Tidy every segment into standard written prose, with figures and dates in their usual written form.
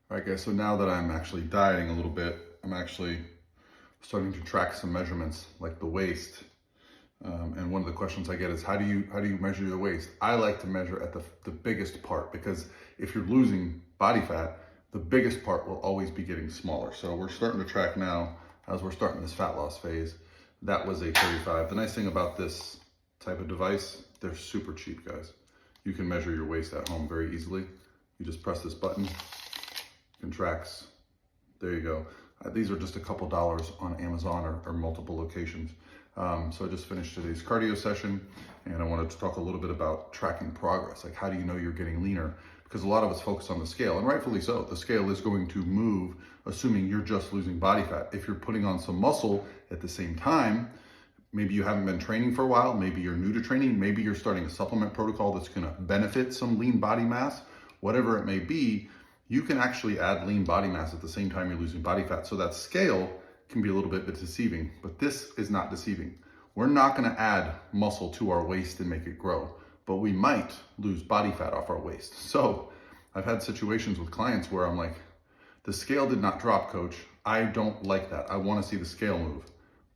All right, guys, so now that I'm actually dieting a little bit, I'm actually starting to track some measurements like the waist. And one of the questions I get is, how do you measure your waist? I like to measure at the biggest part, because if you're losing body fat, the biggest part will always be getting smaller. So we're starting to track now as we're starting this fat loss phase. That was a 35. The nice thing about this type of device, they're super cheap, guys. You can measure your waist at home very easily. You just press this button, contracts. There you go. These are just a couple dollars on Amazon or multiple locations. So I just finished today's cardio session, and I wanted to talk a little bit about tracking progress. Like, how do you know you're getting leaner? Because a lot of us focus on the scale, and rightfully so. The scale is going to move, assuming you're just losing body fat. If you're putting on some muscle at the same time, maybe you haven't been training for a while, maybe you're new to training, maybe you're starting a supplement protocol that's gonna benefit some lean body mass, whatever it may be, you can actually add lean body mass at the same time you're losing body fat. So that scale can be a little bit deceiving, but this is not deceiving. We're not gonna add muscle to our waist and make it grow, but we might lose body fat off our waist. So I've had situations with clients where I'm like, the scale did not drop, coach. I don't like that. I wanna see the scale move,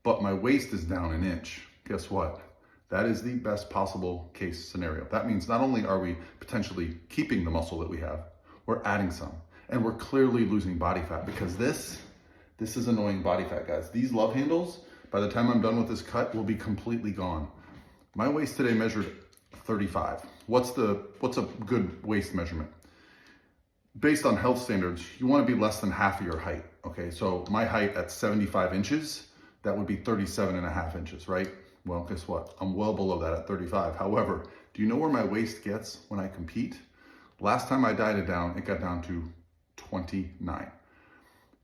but my waist is down an inch. Guess what? That is the best possible case scenario. That means not only are we potentially keeping the muscle that we have, we're adding some, and we're clearly losing body fat, because this is annoying body fat, guys. These love handles, by the time I'm done with this cut, will be completely gone. My waist today measured 35. What's a good waist measurement? Based on health standards, you want to be less than half of your height, okay? So my height at 75 inches, that would be 37 and a half inches, right? Well, guess what? I'm well below that at 35. However, do you know where my waist gets when I compete? Last time I dieted down, it got down to 29.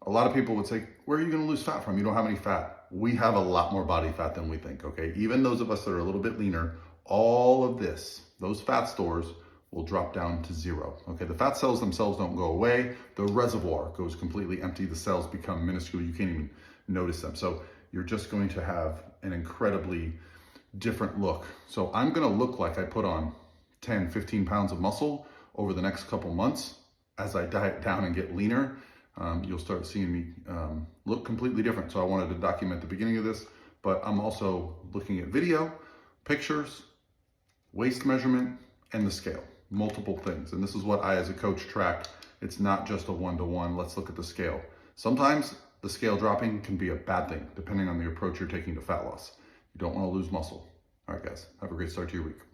A lot of people would say, where are you gonna lose fat from? You don't have any fat. We have a lot more body fat than we think, okay? Even those of us that are a little bit leaner, all of this, those fat stores will drop down to zero, okay? The fat cells themselves don't go away. The reservoir goes completely empty. The cells become minuscule. You can't even notice them. So you're just going to have an incredibly different look. So I'm gonna look like I put on 10, 15 pounds of muscle over the next couple months. As I diet down and get leaner, you'll start seeing me look completely different. So I wanted to document the beginning of this, but I'm also looking at video, pictures, waist measurement, and the scale, multiple things. And this is what I, as a coach, track. It's not just a one-to-one, let's look at the scale. Sometimes the scale dropping can be a bad thing, depending on the approach you're taking to fat loss. You don't want to lose muscle. All right, guys, have a great start to your week.